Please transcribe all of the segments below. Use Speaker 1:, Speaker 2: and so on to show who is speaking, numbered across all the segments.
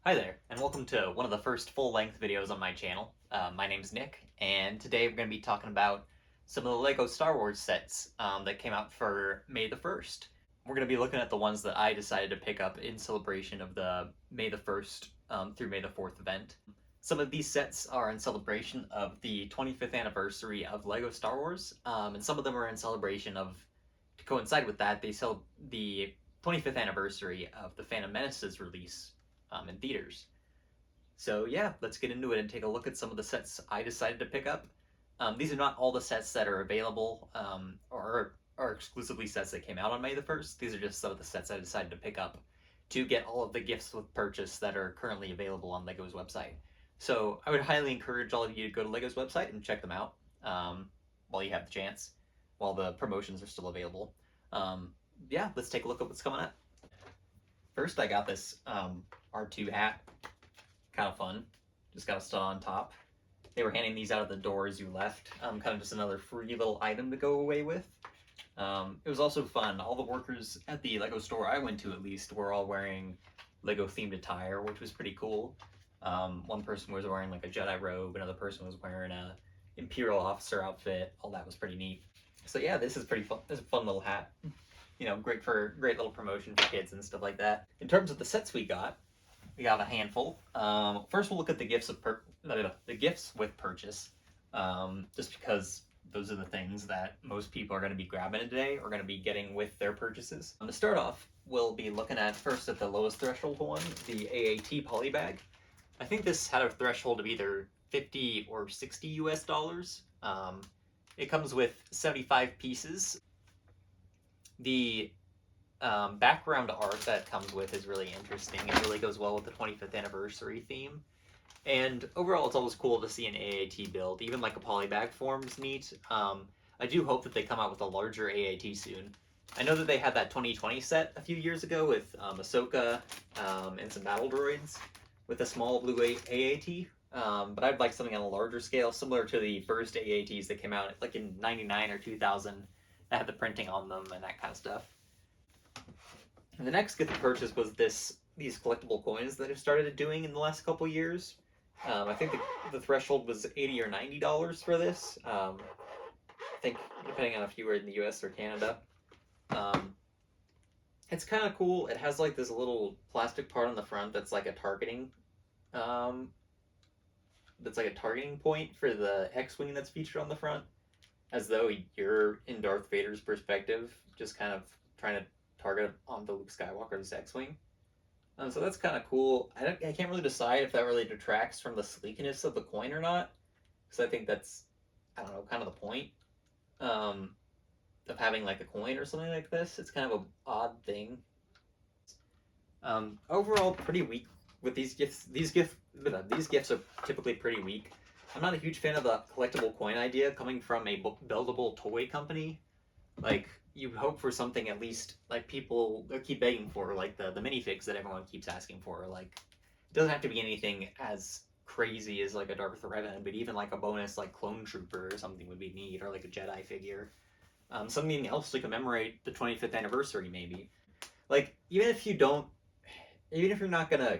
Speaker 1: Hi there, and welcome to one of the first full-length videos on my channel. My name's Nick, and today we're going to be talking about some of the LEGO Star Wars sets that came out for May the 1st. We're going to be looking at the ones that I decided to pick up in celebration of the May the 1st through May the 4th event. Some of these sets are in celebration of the 25th anniversary of LEGO Star Wars, and some of them are in celebration of, to coincide with that, they sell the 25th anniversary of the Phantom Menace's release in theaters. So yeah, let's get into it and take a look at some of the sets I decided to pick up. These are not all the sets that are available or are exclusively sets that came out on May the 1st. These are just some of the sets I decided to pick up to get all of the gifts with purchase that are currently available on LEGO's website. So I would highly encourage all of you to go to LEGO's website and check them out while you have the chance, while the promotions are still available. Yeah, let's take a look at what's coming up. First, I got this R2 hat. Kind of fun. Just got a stud on top. They were handing these out at the door as you left. Kind of just another free little item to go away with. It was also fun. All the workers at the LEGO store I went to, at least, were all wearing LEGO themed attire, which was pretty cool. One person was wearing like a Jedi robe, another person was wearing a Imperial officer outfit. All that was pretty neat. So yeah, this is pretty fun. This is a fun little hat. You know, great little promotion for kids and stuff like that. In terms of the sets we got a handful. First, we'll look at the gifts with purchase, just because those are the things that most people are going to be grabbing today or going to be getting with their purchases. To start off, we'll be looking at first at the lowest threshold one, the AAT poly bag. I think this had a threshold of either 50 or 60 US dollars. It comes with 75 pieces. The background art that comes with is really interesting. It really goes well with the 25th anniversary theme. And overall, it's always cool to see an AAT build. Even like a polybag form is neat. I do hope that they come out with a larger AAT soon. I know that they had that 2020 set a few years ago with Ahsoka and some battle droids with a small blue AAT. But I'd like something on a larger scale, similar to the first AATs that came out like in 99 or 2000 that had the printing on them and that kind of stuff. And the next gift purchase was these collectible coins that I've started doing in the last couple years. I think the threshold was $80 or $90 for this. I think depending on if you were in the U.S. or Canada. It's kind of cool. It has like this little plastic part on the front that's like a targeting, point for the X-wing that's featured on the front, as though you're in Darth Vader's perspective, just kind of trying to target onto Luke Skywalker's X-wing. So that's kind of cool. I can't really decide if that really detracts from the sleekness of the coin or not, because I think that's, I don't know, kind of the point of having like a coin or something like this. It's kind of an odd thing. Overall, pretty weak with these gifts. These gifts are typically pretty weak. I'm not a huge fan of the collectible coin idea coming from a buildable toy company. Like, you hope for something at least like people keep begging for, like the minifigs that everyone keeps asking for. Like, it doesn't have to be anything as crazy as like a Darth Revan, but even like a bonus like clone trooper or something would be neat, or like a Jedi figure. Something else to commemorate the 25th anniversary, maybe. Like, even if you're not gonna,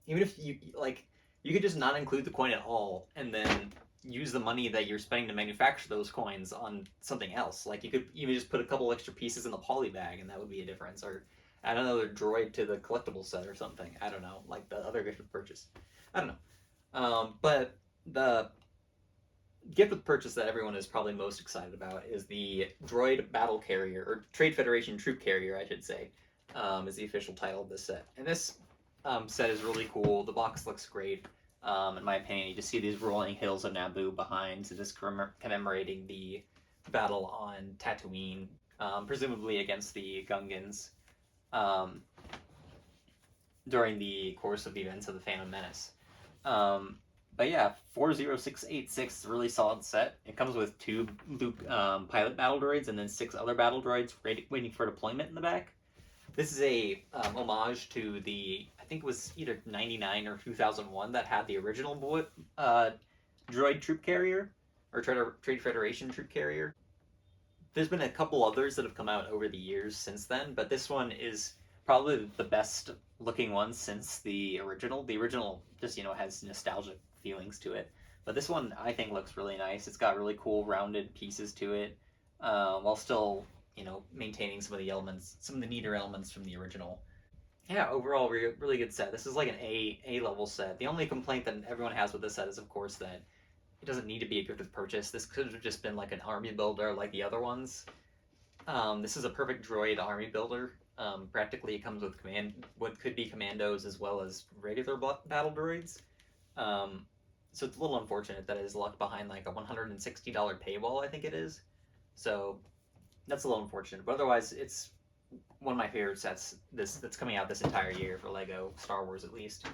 Speaker 1: even if you like, you could just not include the coin at all, and then use the money that you're spending to manufacture those coins on something else. Like, you could even just put a couple extra pieces in the poly bag, and that would be a difference. Or add another droid to the collectible set or something. I don't know, like the other gift with purchase. I don't know. But the gift with purchase that everyone is probably most excited about is the Droid Battle Carrier, or Trade Federation Troop Carrier, I should say, is the official title of this set. And this set is really cool. The box looks great. In my opinion, you just see these rolling hills of Naboo behind, so just commemorating the battle on Tatooine, presumably against the Gungans, during the course of the events of the Phantom Menace. But yeah, 40686 is a really solid set. It comes with 2 Luke pilot battle droids and then 6 other battle droids waiting for deployment in the back. This is a homage to the, I think it was either 99 or 2001 that had the original droid troop carrier, or Trade Federation troop carrier. There's been a couple others that have come out over the years since then, but this one is probably the best looking one since the original. The original just, has nostalgic feelings to it. But this one I think looks really nice. It's got really cool rounded pieces to it, while still, maintaining some of the elements, some of the neater elements from the original. Yeah, overall, really good set. This is like an A level set. The only complaint that everyone has with this set is, of course, that it doesn't need to be a gifted purchase. This could have just been like an army builder like the other ones. This is a perfect droid army builder. Practically, it comes with what could be commandos as well as regular battle droids. Um, so it's a little unfortunate that it is locked behind like a $160 paywall, I think it is. So that's a little unfortunate. But otherwise, it's one of my favorite sets that's coming out this entire year for Lego Star Wars, at least.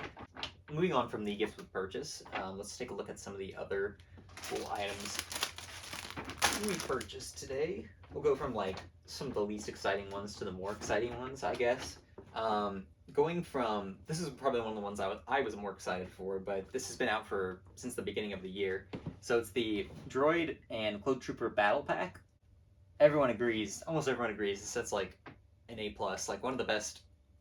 Speaker 1: Moving on from the gifts with purchase, let's take a look at some of the other cool items we purchased today. We'll go from like some of the least exciting ones to the more exciting ones, I guess. Going from, this is probably one of the ones I was more excited for, but this has been out since the beginning of the year. So it's the Droid and Clone Trooper Battle Pack. Almost everyone agrees, this set's like an A+, like one of the best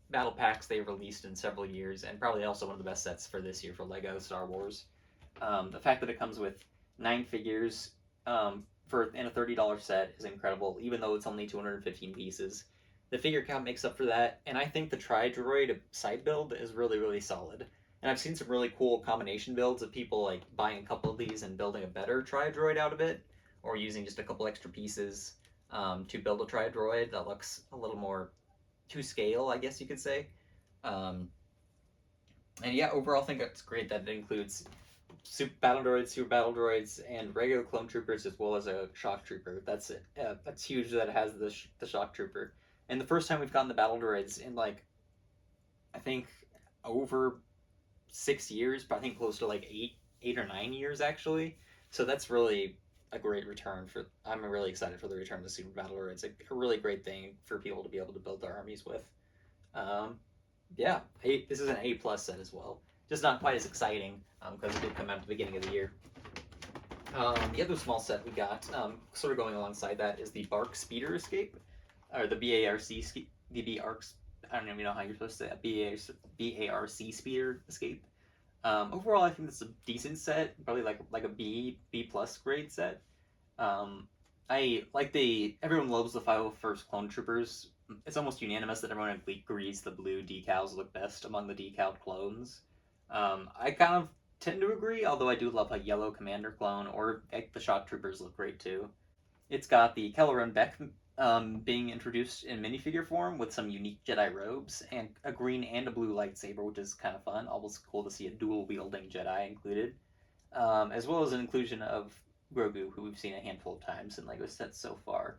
Speaker 1: battle packs they've released in several years, and probably also one of the best sets for this year for Lego Star Wars. The fact that it comes with 9 figures in a $30 set is incredible, even though it's only 215 pieces. The figure count makes up for that, and I think the Tri-Droid side build is really, really solid. And I've seen some really cool combination builds of people like buying a couple of these and building a better Tri-Droid out of it, or using just a couple extra pieces to build a Tri-Droid that looks a little more to scale, I guess you could say. And yeah, overall I think it's great that it includes super battle droids, and regular clone troopers, as well as a shock trooper. That's it. That's huge that it has the shock trooper. And the first time we've gotten the battle droids in like, I think over 6 years, but I think close to like 8 or 9 years actually. So that's really a great return for. I'm really excited for the return of the super battle droids. It's a really great thing for people to be able to build their armies with. Yeah, this is an A+ set as well. Just not quite as exciting because it did come out at the beginning of the year. The other small set we got, sort of going alongside that, is the BARC Speeder Escape, or the I don't even know how you're supposed to say that, BARC Speeder Escape. Overall, I think this is a decent set, probably like a B+ grade set. I like everyone loves the 501st Clone Troopers. It's almost unanimous that everyone agrees the blue decals look best among the decaled clones. I kind of tend to agree, although I do love a yellow Commander clone, or the Shock Troopers look great too. It's got the Kelleran Beck being introduced in minifigure form with some unique Jedi robes, and a green and a blue lightsaber, which is kind of fun. Always cool to see a dual-wielding Jedi included. As well as an inclusion of Grogu, who we've seen a handful of times in LEGO sets so far.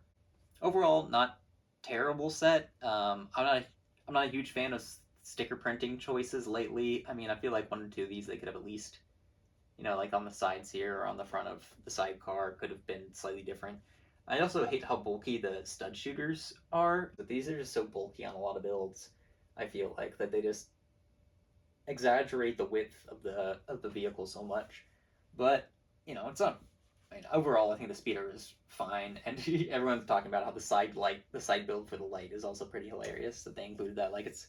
Speaker 1: Overall, not terrible set. I'm not a huge fan of sticker printing choices lately. I mean, I feel like 1 or 2 of these they could have at least, like on the sides here or on the front of the sidecar could have been slightly different. I also hate how bulky the stud shooters are, but these are just so bulky on a lot of builds. I feel like that they just exaggerate the width of the vehicle so much. But it's not. I mean, overall, I think the speeder is fine, and everyone's talking about how the side build for the light is also pretty hilarious. That they included that, like it's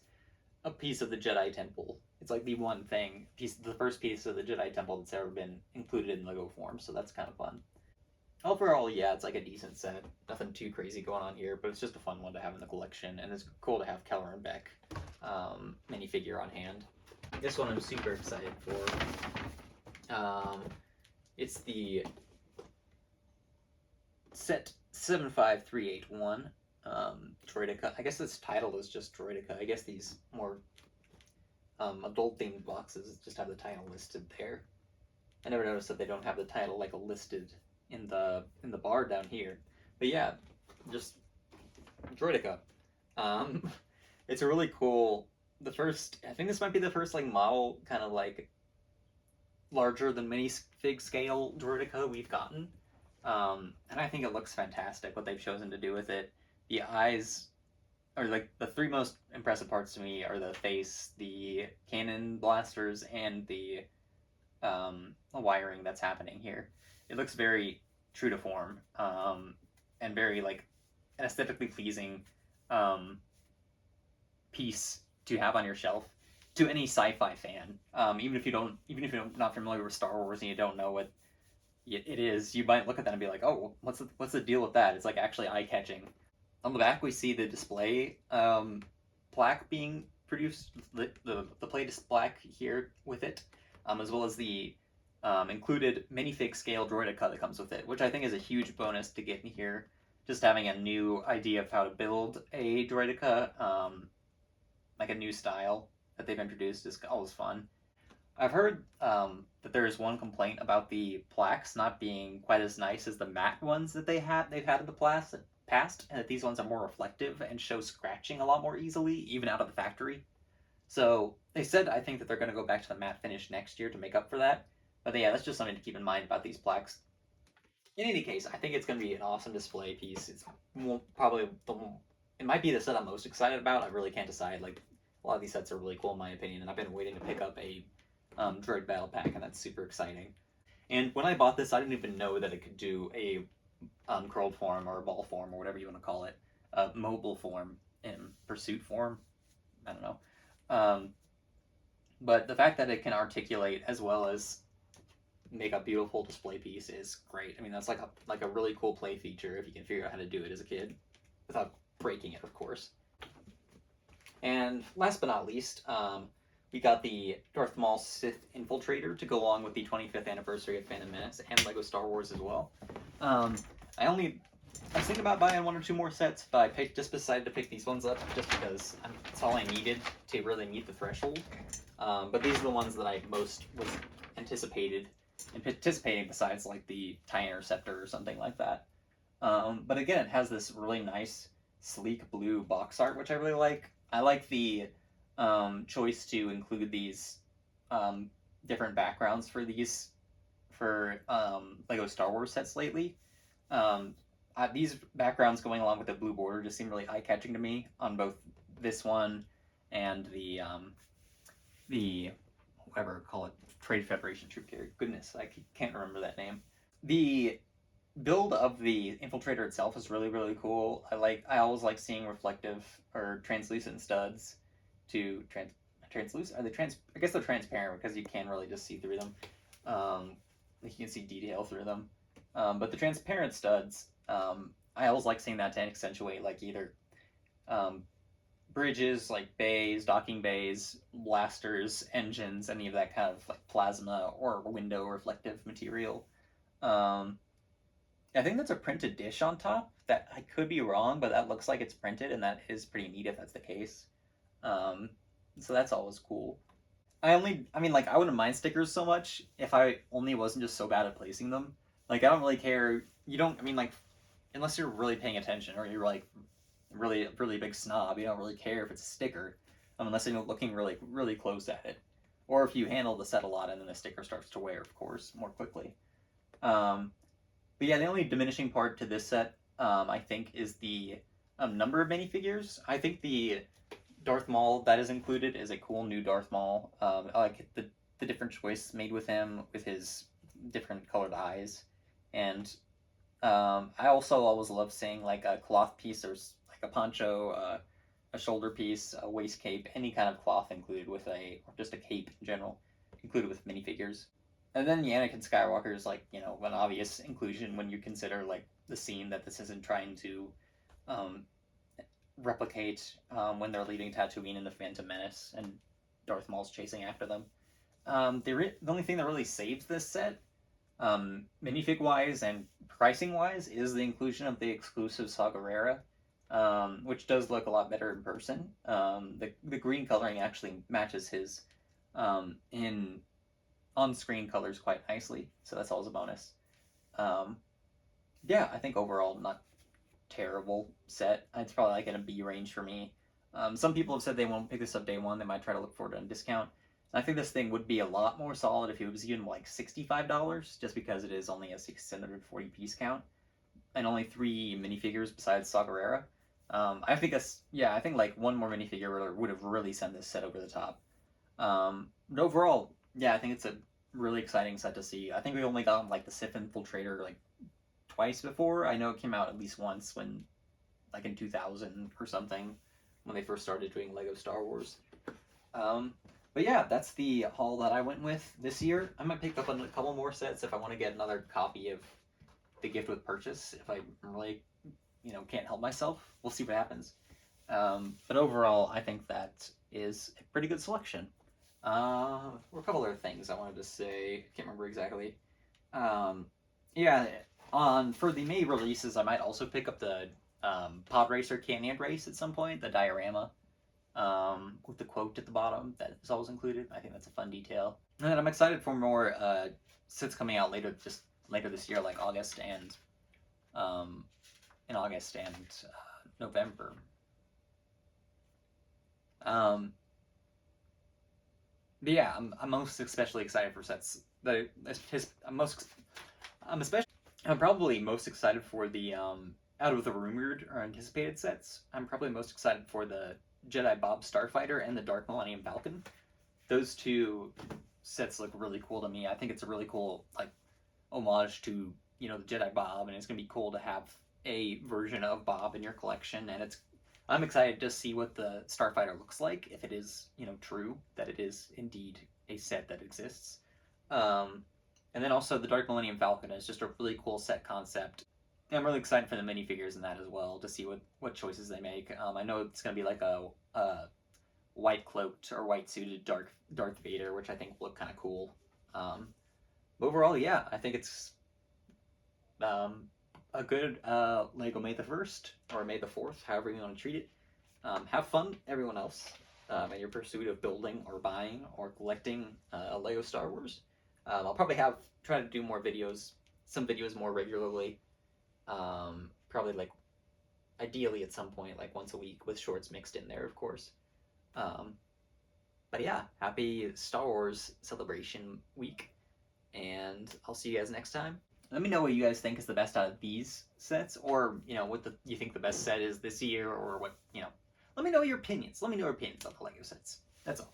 Speaker 1: a piece of the Jedi Temple. It's like the first piece of the Jedi Temple that's ever been included in Lego form. So that's kind of fun. Overall, yeah, it's like a decent set. Nothing too crazy going on here, but it's just a fun one to have in the collection, and it's cool to have Kelleran Beck minifigure on hand. This one I'm super excited for. It's the set 75381 Droideka. I guess this title is just Droideka. I guess these more adult themed boxes just have the title listed there. I never noticed that they don't have the title like listed in the bar down here. But yeah, just Droideka. It's a really cool. I think this might be the first like model kind of like larger than minifig scale Droideka we've gotten. And I think it looks fantastic what they've chosen to do with it. The eyes, or like the 3 most impressive parts to me are the face, the cannon blasters, and the wiring that's happening here. It looks very true to form, and very like an aesthetically pleasing piece to have on your shelf to any sci-fi fan. Even if you're not familiar with Star Wars and you don't know what it is, you might look at that and be like, oh, what's the deal with that? It's like actually eye-catching. On the back, we see the display plaque being produced, the play plaque here with it, as well as the included minifig scale droidica that comes with it, which I think is a huge bonus to get in here. Just having a new idea of how to build a droidica, like a new style that they've introduced, is always fun. I've heard that there is one complaint about the plaques not being quite as nice as the matte ones that they've had in the past, and that these ones are more reflective and show scratching a lot more easily, even out of the factory. So they said I think that they're going to go back to the matte finish next year to make up for that. But yeah, that's just something to keep in mind about these plaques. In any case, I think it's going to be an awesome display piece. It's probably it might be the set I'm most excited about. I really can't decide. Like a lot of these sets are really cool in my opinion, and I've been waiting to pick up a droid battle pack, and that's super exciting. And when I bought this, I didn't even know that it could do a curled form or a ball form or whatever you want to call it, mobile form and pursuit form. I don't know. But the fact that it can articulate as well as make a beautiful display piece is great. I mean, that's like a really cool play feature if you can figure out how to do it as a kid without breaking it, of course. And last but not least, we got the Darth Maul Sith Infiltrator to go along with the 25th anniversary of Phantom Menace and Lego Star Wars as well. I was thinking about buying one or two more sets, but I just decided to pick these ones up just because it's all I needed to really meet the threshold. But these are the ones that I most was anticipating besides like the TIE Interceptor or something like that. But again, it has this really nice, sleek blue box art, which I really like. I like the choice to include these different backgrounds for Lego Star Wars sets lately. These backgrounds going along with the blue border just seem really eye-catching to me on both this one and the whatever call it, Trade Federation troop carrier. Goodness, I can't remember that name. The build of the infiltrator itself is really, really cool. I always like seeing reflective or translucent studs to translucent. Are they I guess they're transparent because you can really just see through them. You can see detail through them. But the transparent studs, I always like seeing that to accentuate like either bridges, like bays, docking bays, blasters, engines, any of that kind of like plasma or window reflective material. I think that's a printed dish on top. That I could be wrong, but that looks like it's printed, and that is pretty neat if that's the case. So that's always cool. I mean, like, I wouldn't mind stickers so much if I only wasn't just so bad at placing them. Like, I don't really care. I mean, like, unless you're really paying attention or you're, like, really, really big snob, you don't really care if it's a sticker, unless you're looking really, really close at it. Or if you handle the set a lot and then the sticker starts to wear, of course, more quickly. But yeah, the only diminishing part to this set, I think, is the number of minifigures. I think the Darth Maul that is included is a cool new Darth Maul. I like the different choice made with him, with his different colored eyes. And I also always love seeing like a cloth piece or like a poncho, a shoulder piece, a waist cape, any kind of cloth included with or just a cape in general, included with minifigures. And then the Anakin Skywalker is like, an obvious inclusion when you consider like the scene that this isn't trying to replicate when they're leaving Tatooine in the Phantom Menace and Darth Maul's chasing after them. The only thing that really saves this set, minifig wise and pricing wise, is the inclusion of the exclusive Saw Gerrera, which does look a lot better in person. The green coloring actually matches his in on-screen colors quite nicely, so that's always a bonus. Yeah, I think overall not terrible set. It's probably like in a B range for me. Some people have said they won't pick this up day one. They might try to look for it on discount. I think this thing would be a lot more solid if it was even like $65, just because it is only a 640 piece count and only 3 minifigures besides Saw Gerrera. I think I think like one more minifigure would have really sent this set over the top. But overall, yeah, I think it's a really exciting set to see. I think we only got like the Sith Infiltrator like twice before. I know it came out at least once when, like in 2000 or something. when they first started doing Lego Star Wars. But yeah, that's the haul that I went with this year. I might pick up a couple more sets if I want to get another copy of the gift with purchase. If I really, can't help myself, we'll see what happens. But overall, I think that is a pretty good selection. Were a couple other things I wanted to say. Can't remember exactly. Yeah, for the May releases, I might also pick up the Pod Racer Canyon Race at some point. The diorama with the quote at the bottom that is always included. I think that's a fun detail. And then I'm excited for more sets coming out later this year, like August and November. But yeah, I'm most especially excited for sets. I'm probably most excited for the out of the rumored or anticipated sets. I'm probably most excited for the Jedi Bob Starfighter and the Dark Millennium Falcon. Those two sets look really cool to me. I think it's a really cool homage to the Jedi Bob, and it's gonna be cool to have a version of Bob in your collection. And I'm excited to see what the Starfighter looks like, if it is true that it is indeed a set that exists. And then also the Dark Millennium Falcon is just a really cool set concept. I'm really excited for the minifigures in that as well, to see what choices they make. I know it's going to be like a white cloaked or white suited Darth Vader, which I think will look kind of cool. Overall, yeah, I think it's a good Lego May the 1st or May the 4th, however you want to treat it. Have fun, everyone else, in your pursuit of building or buying or collecting Lego Star Wars. I'll probably try to do some videos more regularly. Probably ideally at some point, like once a week, with shorts mixed in there, of course. But yeah, happy Star Wars Celebration Week, and I'll see you guys next time. Let me know what you guys think is the best out of these sets, or what you think the best set is this year, or what. Let me know your opinions. Let me know your opinions on the Lego sets. That's all.